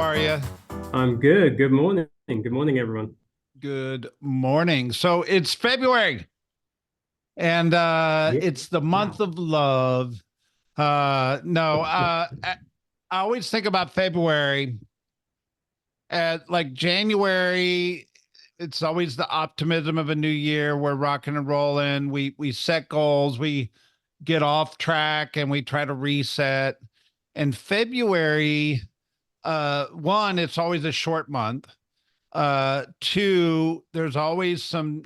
are you? I'm good. Good morning. Good morning, everyone. Good morning. So it's February and Yeah. it's the month of love. No, I always think about February at like January. It's always the optimism of a new year. We're rocking and rolling. We set goals. We get off track and we try to reset. And February, one, it's always a short month. Two, there's always some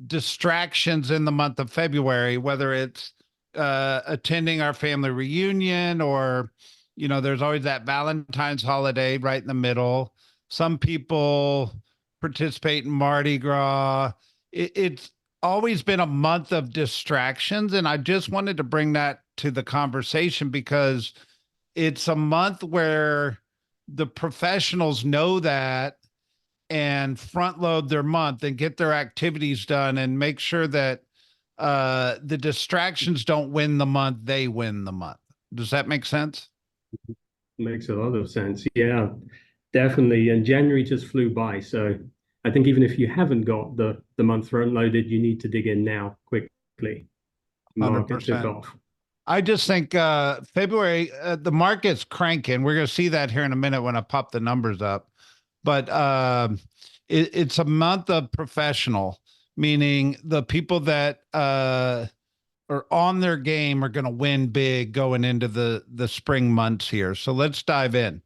distractions in the month of February, whether it's attending our family reunion or, there's always that Valentine's holiday right in the middle. Some people participate in Mardi Gras. It's always been a month of distractions. And I just wanted to bring that to the conversation because it's a month where the professionals know that and front load their month and get their activities done and make sure that the distractions don't win the month, they win the month. Does that make sense? Makes a lot of sense. Yeah, definitely. And January just flew by. So I think even if you haven't got the month front loaded, you need to dig in now quickly. Market took 100%. off. I just think February, the market's cranking. We're going to see that here in a minute when I pop the numbers up. But it's a month of professional, meaning the people that are on their game are going to win big going into the spring months here. So let's dive in.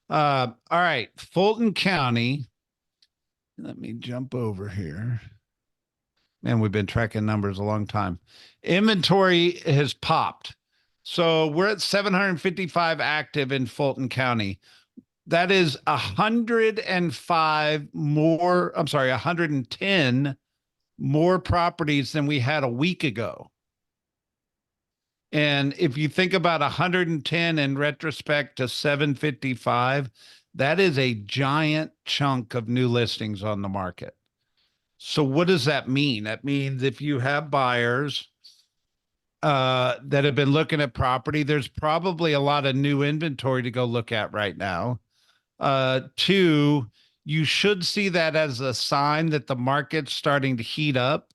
All right, Fulton County. Let me jump over here. Man, we've been tracking numbers a long time. Inventory has popped. So we're at 755 active in Fulton County. That is 105 more, I'm sorry, 110 more properties than we had a week ago. And if you think about 110 in retrospect to 755, that is a giant chunk of new listings on the market. So what does that mean? That means if you have buyers that have been looking at property, there's probably a lot of new inventory to go look at right now. Two, you should see that as a sign that the market's starting to heat up.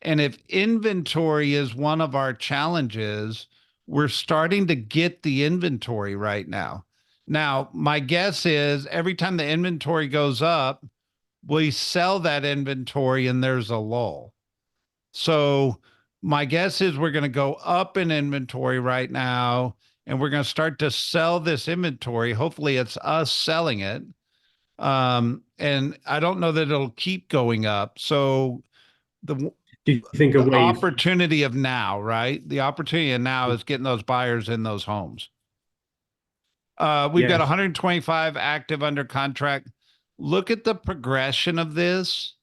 And if inventory is one of our challenges, we're starting to get the inventory right now. Now, my guess is every time the inventory goes up, we sell that inventory and there's a lull. So my guess is we're going to go up in inventory right now and we're going to start to sell this inventory. Hopefully it's us selling it. And I don't know that it'll keep going up. So the Do you think a the wave? opportunity of now, right? The opportunity of now is getting those buyers in those homes. We've got Yes. 125 active under contract. Look at the progression of this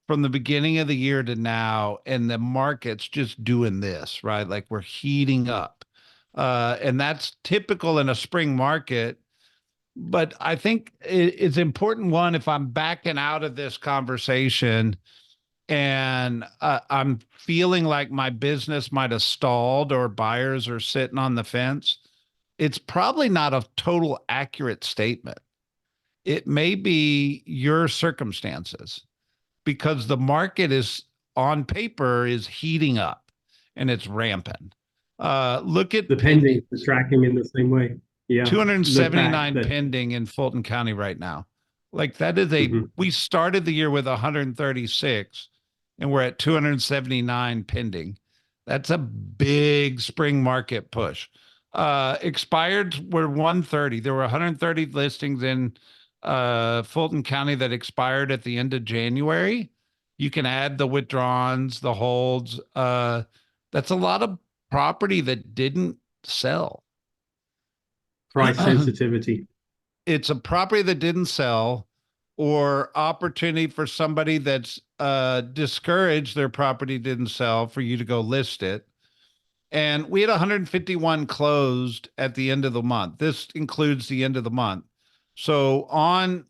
from the beginning of the year to now, and the market's just doing this, right? Like we're heating up. And that's typical in a spring market. But I think it's important, one, if I'm backing out of this conversation and I'm feeling like my business might have stalled or buyers are sitting on the fence, it's probably not a total accurate statement. It may be your circumstances because the market is on paper is heating up and it's rampant. Look at The pending, the pendings, tracking in the same way. Yeah. Look back 279 that. pending in Fulton County right now. Like that is Mhm. we started the year with 136 and we're at 279 pending. That's a big spring market push. Expired were 130. There were 130 listings in Fulton County that expired at the end of January. You can add the withdrawals, the holds. That's a lot of property that didn't sell. Price sensitivity. It's a property that didn't sell or opportunity for somebody that's discouraged their property didn't sell for you to go list it. And we had 151 closed at the end of the month. This includes the end of the month. So on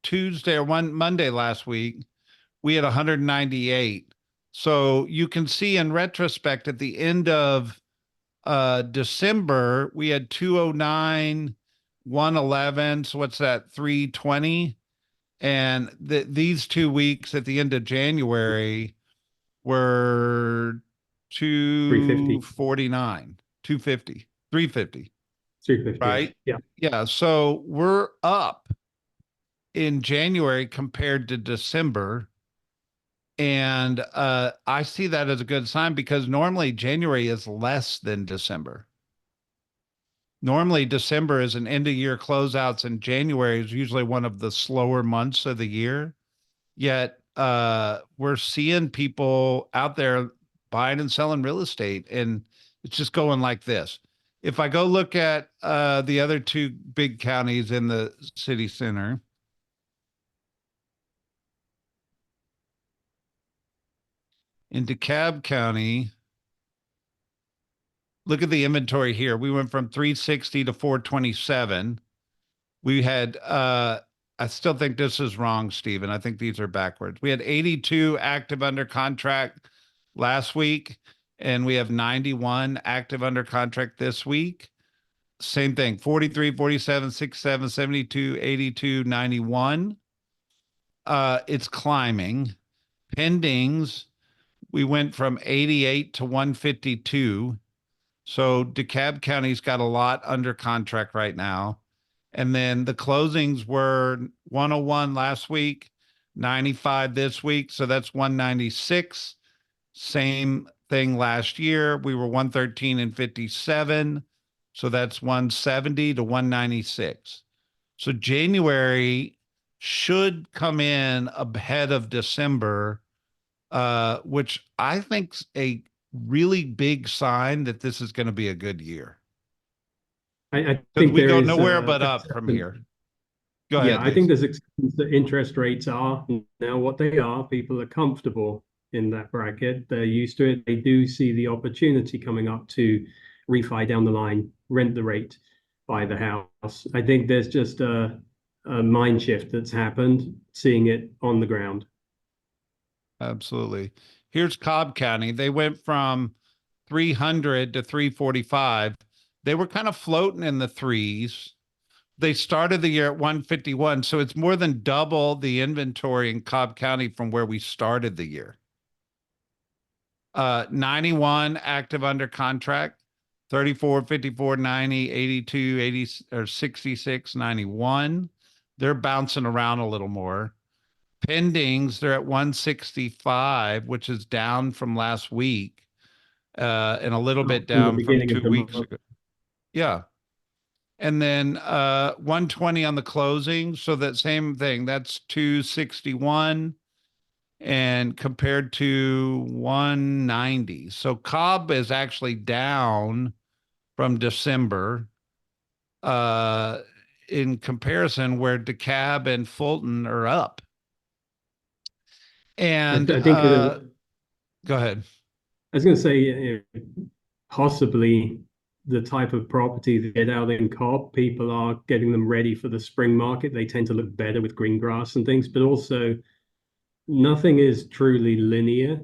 Tuesday or one Monday last week, we had 198. So you can see in retrospect at the end of December, we had 209. 111. So what's that? 320. And these 2 weeks at the end of January were 350, 249, 250, 350, 350. right? Yeah. Yeah. So we're up in January compared to December. And I see that as a good sign because normally January is less than December. Normally December is an end of year closeouts, and January is usually one of the slower months of the year. Yet we're seeing people out there buying and selling real estate, and it's just going like this. If I go look at the other two big counties in the city center, in DeKalb County, look at the inventory here. We went from 360 to 427. We had I still think this is wrong, Stephen. I think these are backwards. We had 82 active under contract last week, and we have 91 active under contract this week. Same thing, 43, 47, 67, 72, 82, 91. It's climbing. Pendings, we went from 88 to 152. So DeKalb County's got a lot under contract right now. And then the closings were 101 last week, 95 this week. So that's 196. Same thing last year. We were 113 and 57. So that's 170 to 196. So January should come in ahead of December, which I think's a really big sign that this is going to be a good year. I Because think we there go is nowhere but up from here. Go yeah, ahead, I think Lisa. there's acceptance that interest rates are now what they are. People are comfortable in that bracket. They're used to it. They do see the opportunity coming up to refi down the line, rent the rate, buy the house. I think there's just a mind shift that's happened, seeing it on the ground. Absolutely. Here's Cobb County. They went from 300 to 345. They were kind of floating in the threes. They started the year at 151. So it's more than double the inventory in Cobb County from where we started the year. 91 active under contract, 34, 54, 90, 82, 80, or 66, 91. They're bouncing around a little more. Pendings, they're at 165, which is down from last week, and a little bit From the down from beginning of 2 the weeks month. ago. Yeah. And then 120 on the closing. So that same thing, that's 261 and compared to 190. So Cobb is actually down from December in comparison, where DeKalb and Fulton are up. And I think go ahead. I was going to say possibly the type of property they get out in Cobb, people are getting them ready for the spring market. They tend to look better with green grass and things, but also nothing is truly linear.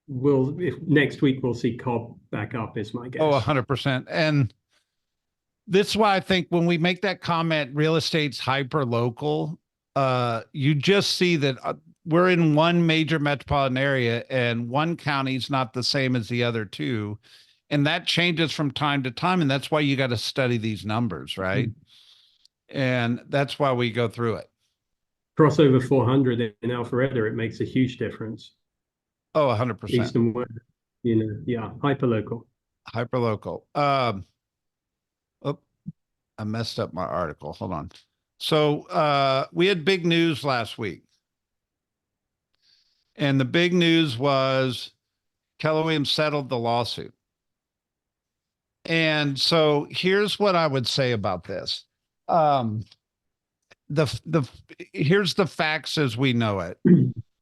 If next week we'll see Cobb back up, is my guess. Oh, 100%. And this is why I think when we make that comment, real estate's hyper local, you just see that we're in one major metropolitan area and one county's not the same as the other two. And that changes from time to time. And that's why you got to study these numbers, right? And that's why we go through it. Crossover 400 in Alpharetta, it makes a huge difference. Oh, 100%. East and west, yeah, hyper local. Hyper local. Oh, I messed up my article. Hold on. So we had big news last week. And the big news was Keller Williams settled the lawsuit. And so here's what I would say about this. Here's the facts as we know it.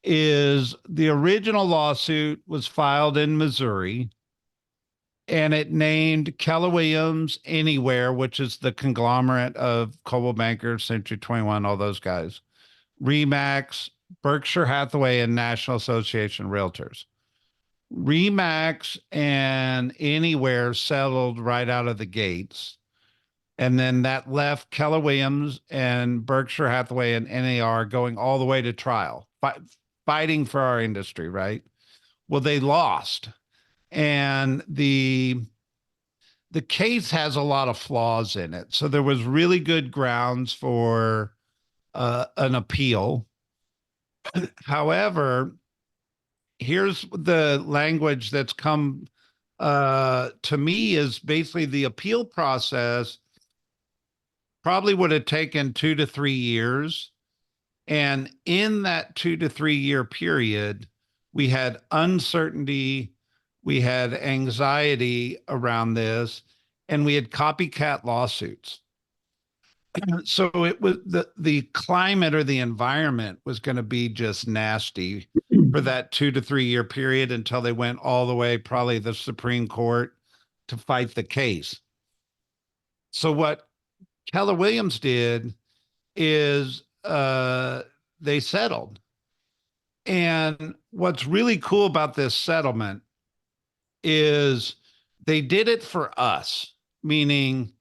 Is the original lawsuit was filed in Missouri, and it named Keller Williams Anywhere, which is the conglomerate of Coldwell Banker, Century 21, all those guys, Remax, Berkshire Hathaway, and National Association of Realtors. Remax and Anywhere settled right out of the gates. And then that left Keller Williams and Berkshire Hathaway and NAR going all the way to trial, fighting for our industry, right? Well, they lost. And the case has a lot of flaws in it. So there was really good grounds for an appeal. However, here's the language that's come to me is basically the appeal process probably would have taken 2 to 3 years. And in that 2 to 3 year period, we had uncertainty, we had anxiety around this, and we had copycat lawsuits. So it was the climate or the environment was going to be just nasty for that 2 to 3 year period until they went all the way, probably the Supreme Court, to fight the case. So what Keller Williams did is they settled. And what's really cool about this settlement is they did it for us, meaning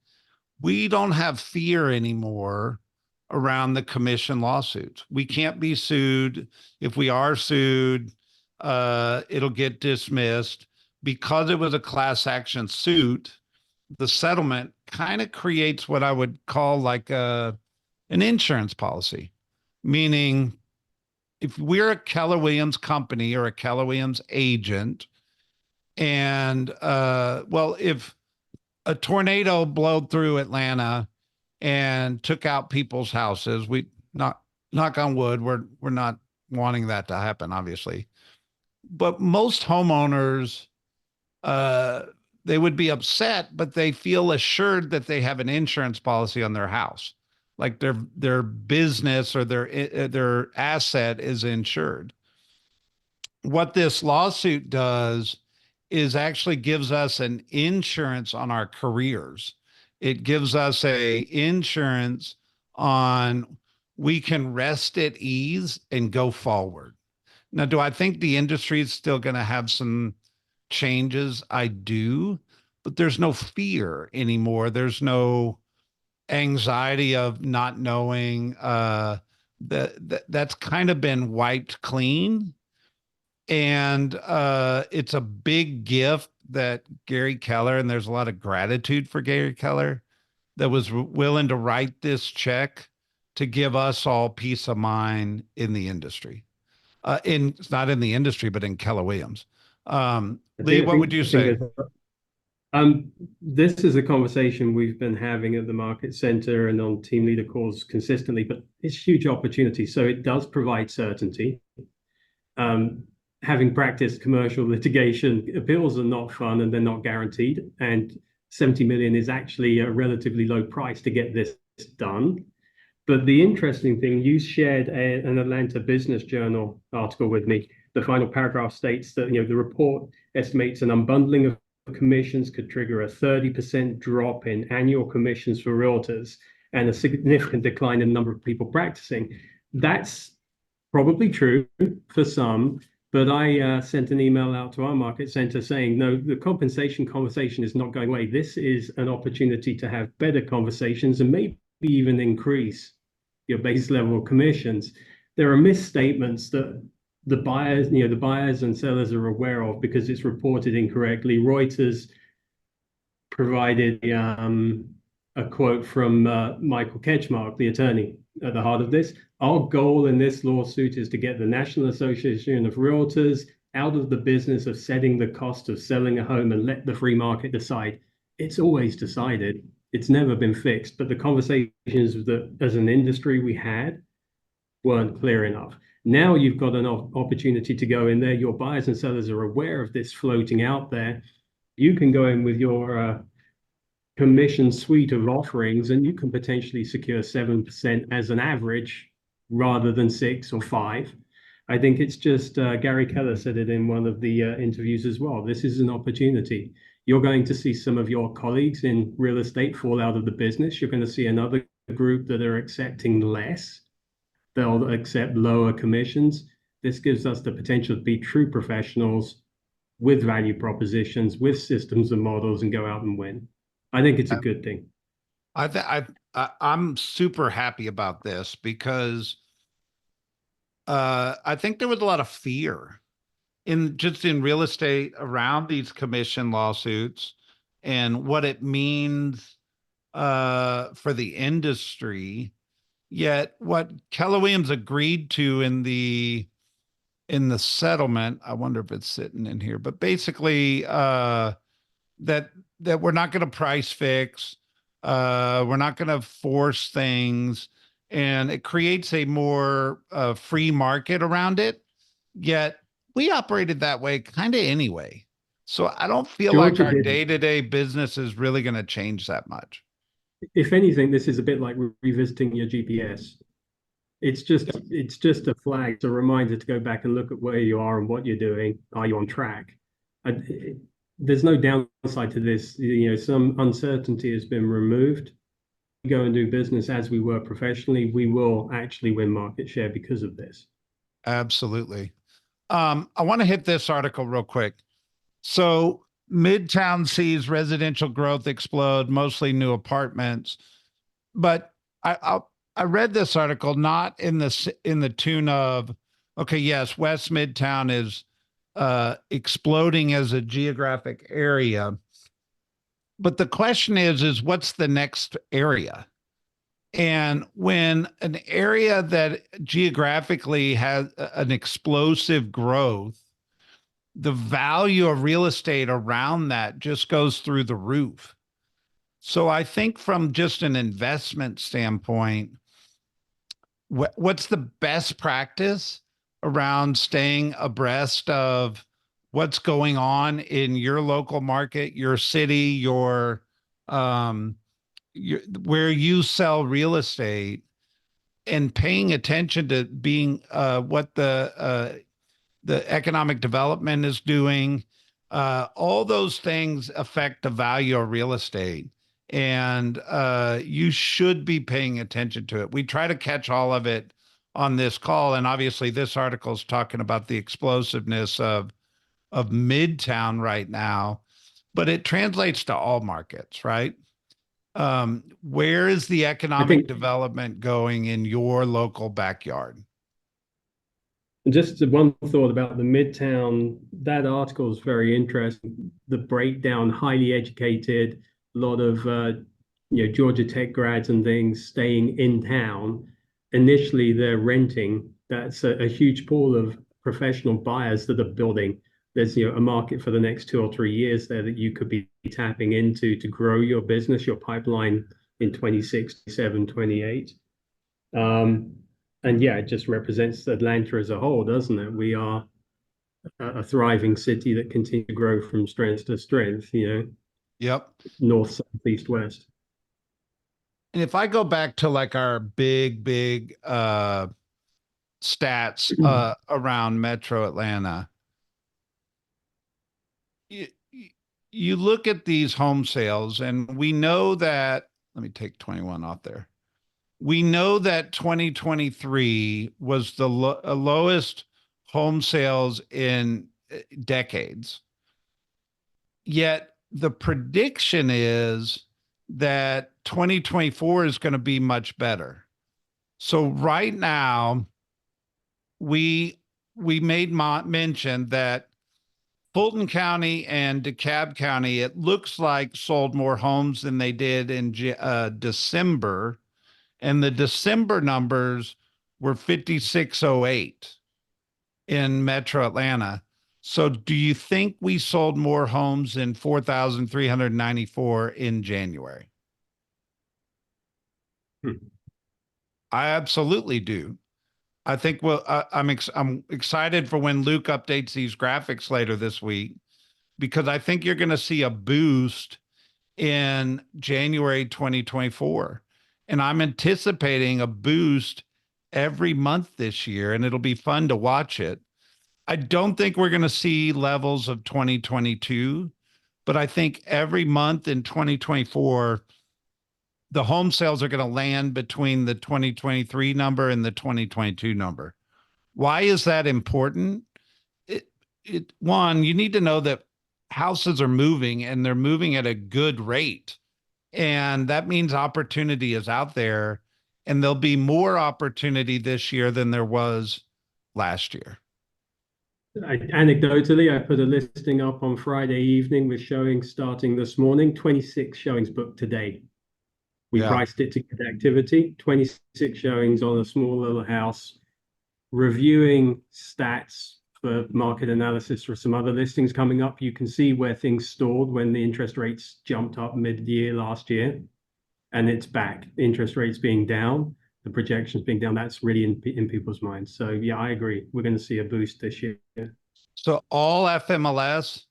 we don't have fear anymore around the commission lawsuits. We can't be sued. If we are sued, it'll get dismissed. Because it was a class action suit, the settlement kind of creates what I would call like an insurance policy, meaning if we're a Keller Williams company or a Keller Williams agent, and well, if a tornado blowed through Atlanta and took out people's houses, we not knock on wood, we're not wanting that to happen, obviously. But most homeowners, they would be upset, but they feel assured that they have an insurance policy on their house, like their business or their asset is insured. What this lawsuit does is actually gives us an insurance on our careers. It gives us a insurance on we can rest at ease and go forward. Now, do I think the industry is still going to have some changes? I do, but there's no fear anymore. There's no anxiety of not knowing. That's kind of been wiped clean. And it's a big gift that Gary Keller, and there's a lot of gratitude for Gary Keller, that was willing to write this check to give us all peace of mind in the industry. Not in the industry, but in Keller Williams. Lee, what would you say? This is a conversation we've been having at the market center and on team leader calls consistently, but it's huge opportunity. So it does provide certainty. Having practiced commercial litigation, appeals are not fun and they're not guaranteed. And 70 million is actually a relatively low price to get this done. But the interesting thing, you shared an Atlanta Business Journal article with me. The final paragraph states that the report estimates an unbundling of commissions could trigger a 30% drop in annual commissions for realtors and a significant decline in the number of people practicing. That's probably true for some, but I sent an email out to our market center saying, no, the compensation conversation is not going away. This is an opportunity to have better conversations and maybe even increase your base level of commissions. There are misstatements that the buyers and sellers are aware of because it's reported incorrectly. Reuters provided a quote from Michael Ketchmark, the attorney at the heart of this. Our goal in this lawsuit is to get the National Association of Realtors out of the business of setting the cost of selling a home and let the free market decide. It's always decided. It's never been fixed, but the conversations that as an industry we had weren't clear enough. Now you've got an opportunity to go in there. Your buyers and sellers are aware of this floating out there. You can go in with your commission suite of offerings and you can potentially secure 7% as an average rather than 6 or 5. I think it's just Gary Keller said it in one of the interviews as well. This is an opportunity. You're going to see some of your colleagues in real estate fall out of the business. You're going to see another group that are accepting less. They'll accept lower commissions. This gives us the potential to be true professionals with value propositions, with systems and models, and go out and win. I think it's a good thing. I'm super happy about this because I think there was a lot of fear in real estate around these commission lawsuits and what it means for the industry. Yet what Keller Williams agreed to in the settlement, I wonder if it's sitting in here, but basically that we're not going to price fix, we're not going to force things, and it creates a more free market around it. Yet we operated that way kind of anyway. So I don't feel like Georgia our did. day-to-day business is really going to change that much. If anything, this is a bit like revisiting your GPS. It's just a flag, it's a reminder to go back and look at where you are and what you're doing. Are you on track? There's no downside to this. Some uncertainty has been removed. We go and do business as we were professionally. We will actually win market share because of this. Absolutely. I want to hit this article real quick. So Midtown sees residential growth explode, mostly new apartments. But I read this article not in the tune of, okay, yes, West Midtown is exploding as a geographic area, but the question is what's the next area? And when an area that geographically has an explosive growth, the value of real estate around that just goes through the roof. So I think from just an investment standpoint, what's the best practice around staying abreast of what's going on in your local market, your city, um, where you sell real estate, and paying attention to being what the economic development is doing. All those things affect the value of real estate, and you should be paying attention to it. We try to catch all of it on this call, and obviously, this article is talking about the explosiveness of Midtown right now, but it translates to all markets, right? Where is the I economic think development going in your local backyard? just one thought about the Midtown, that article is very interesting. The breakdown, highly educated, a lot of Georgia Tech grads and things staying in town. Initially, they're renting. That's a huge pool of professional buyers that are building. There's a market for the next 2 or 3 years there that you could be tapping into to grow your business, your pipeline in 26, 27, 28. And yeah, it just represents Atlanta as a whole, doesn't it? We are a thriving city that continues to grow from strength to strength, Yep. north, south, east, west. And if I go back to like our big stats around Metro Atlanta, you, you look at these home sales, and we know that, let me take 21 off there. We know that 2023 was the lowest home sales in decades. Yet the prediction is that 2024 is going to be much better. So right now, we made mention that Fulton County and DeKalb County, it looks like sold more homes than they did in December. And the December numbers were 5608 in Metro Atlanta. So do you think we sold more homes in 4,394 in January? I absolutely do. I think I'm excited for when Luke updates these graphics later this week, because I think you're going to see a boost in January 2024. And I'm anticipating a boost every month this year, and it'll be fun to watch it. I don't think we're going to see levels of 2022, but I think every month in 2024, the home sales are going to land between the 2023 number and the 2022 number. Why is that important? One, you need to know that houses are moving, and they're moving at a good rate. And that means opportunity is out there, and there'll be more opportunity this year than there was last year. Anecdotally, I put a listing up on Friday evening with showings starting this morning, 26 showings booked today. We Yeah. priced it to get activity, 26 showings on a small little house, reviewing stats for market analysis for some other listings coming up. You can see where things stalled when the interest rates jumped up mid-year last year, and it's back. Interest rates being down, the projections being down, that's really in people's minds. So yeah, I agree. We're going to see a boost this year. So all FMLS,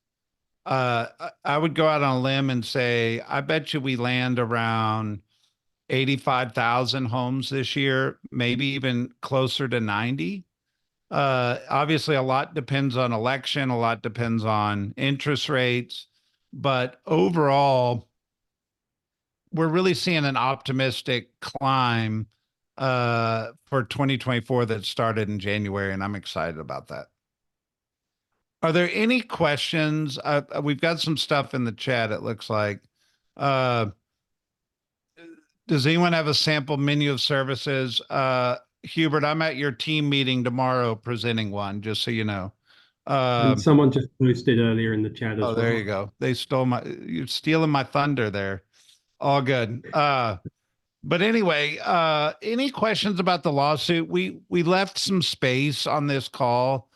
I would go out on a limb and say, I bet you we land around 85,000 homes this year, maybe even closer to 90. Obviously, a lot depends on election, a lot depends on interest rates, but overall, we're really seeing an optimistic climb for 2024 that started in January, and I'm excited about that. Are there any questions? We've got some stuff in the chat, it looks like. Does anyone have a sample menu of services? Hubert, I'm at your team meeting tomorrow presenting one, just so you know. And someone just posted earlier in the chat as Oh, well. there you go. They stole you're stealing my thunder there. All good. But anyway, any questions about the lawsuit? We left some space on this call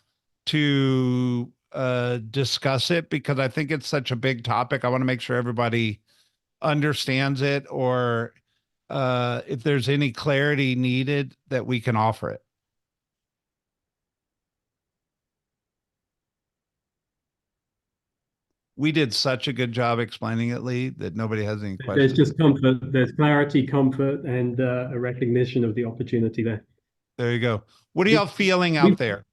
to discuss it because I think it's such a big topic. I want to make sure everybody understands it, or if there's any clarity needed that we can offer it. We did such a good job explaining it, Lee, that nobody has any questions. There's just comfort, there's clarity, comfort, and a recognition of the opportunity there. There you go. What are y'all feeling out there?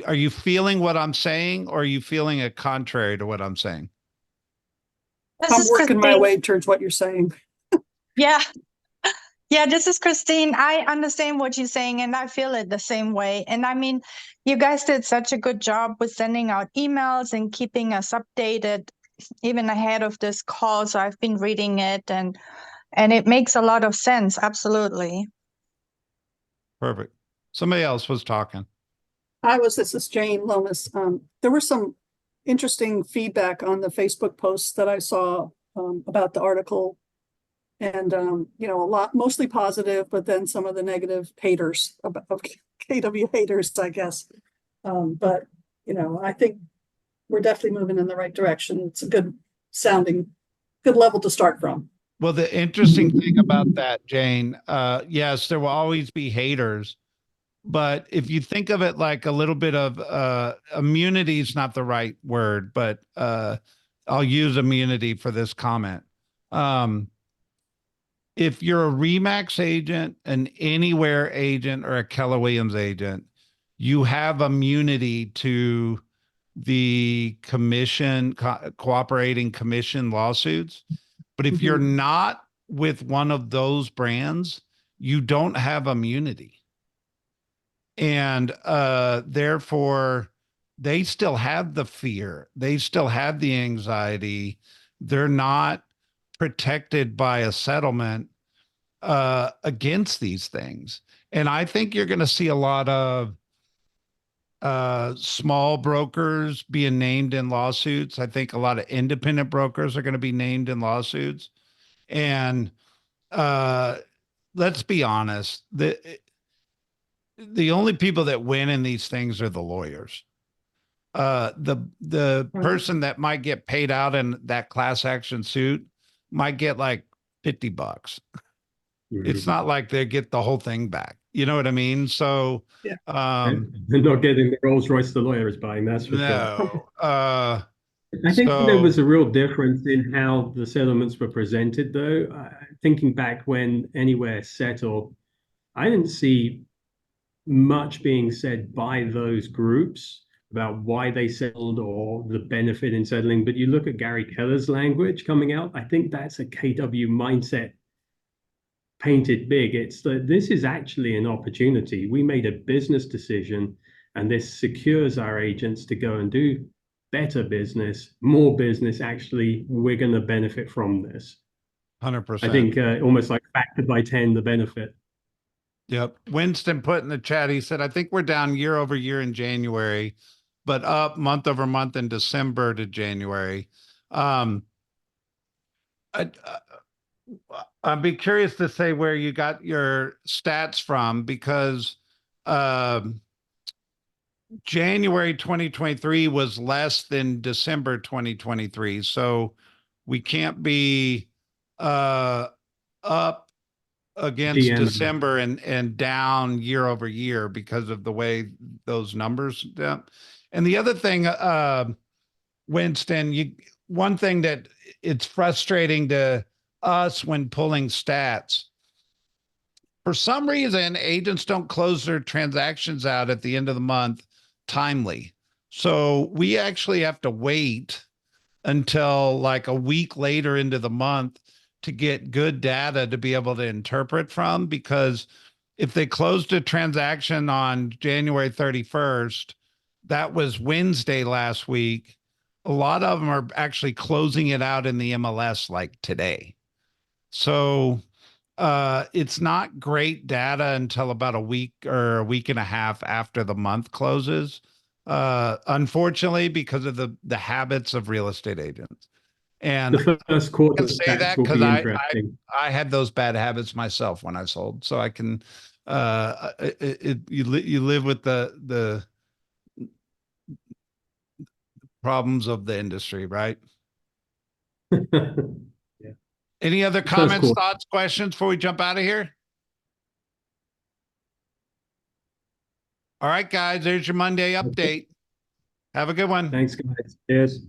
Are you feeling what I'm saying, or are you feeling it contrary to what I'm saying? I'm working my way towards what you're saying. Yeah. Yeah, this is Christine. I understand what you're saying, and I feel it the same way. And I mean, you guys did such a good job with sending out emails and keeping us updated even ahead of this call. So I've been reading it, and it makes a lot of sense. Absolutely. Perfect. Somebody else was talking. This is Jane Lomas. There was some interesting feedback on the Facebook posts that I saw about the article. And, you know, a lot, mostly positive, but then some of the negative haters of KW haters, I guess. But, you know, I think we're definitely moving in the right direction. It's a good level to start from. Well, the interesting thing about that, Jane, yes, there will always be haters, but if you think of it like a little bit of immunity is not the right word, but I'll use immunity for this comment. If you're a Remax agent, an Anywhere agent, or a Keller Williams agent, you have immunity to the commission, cooperating commission lawsuits. But if you're not with one of those brands, you don't have immunity. And therefore, they still have the fear. They still have the anxiety. They're not protected by a settlement against these things. And I think you're going to see a lot of small brokers being named in lawsuits. I think a lot of independent brokers are going to be named in lawsuits. And let's be honest, the only people that win in these things are the lawyers. The person that might get paid out in that class action suit might get like $50. It's not like they get the whole thing back. You know what I mean? So yeah. They're not getting the Rolls Royce the lawyer is buying, that's for sure. I think there was a real difference in how the settlements were presented, though. Thinking back when Anywhere settled, I didn't see much being said by those groups about why they settled or the benefit in settling. But you look at Gary Keller's language coming out, I think that's a KW mindset painted big. It's that this is actually an opportunity. We made a business decision, and this secures our agents to go and do better business, more business, actually, we're going to benefit from this. 100%. I think almost like factor by 10, the benefit. Yep. Winston put in the chat, he said, I think we're down year over year in January, but up month over month in December to January. I'd be curious to say where you got your stats from, because January 2023 was less than December 2023. So we can't be up against GM. December and down year over year because of the way those numbers. And the other thing, Winston, one thing that it's frustrating to us when pulling stats. For some reason, agents don't close their transactions out at the end of the month timely. So we actually have to wait until like a week later into the month to get good data to be able to interpret from, because if they closed a transaction on January 31st, that was Wednesday last week. A lot of them are actually closing it out in the MLS like today. So it's not great data until about a week or a week and a half after the month closes. Unfortunately, because of the habits of real estate agents. And The first quarter I can say that will because be interesting. I had those bad habits myself when I sold. So I can, you live with the problems of the industry, right? Yeah. Any other First comments, quarter. thoughts, questions before we jump out of here? All right, guys, there's your Monday update. Have a good one. Thanks, guys. Cheers.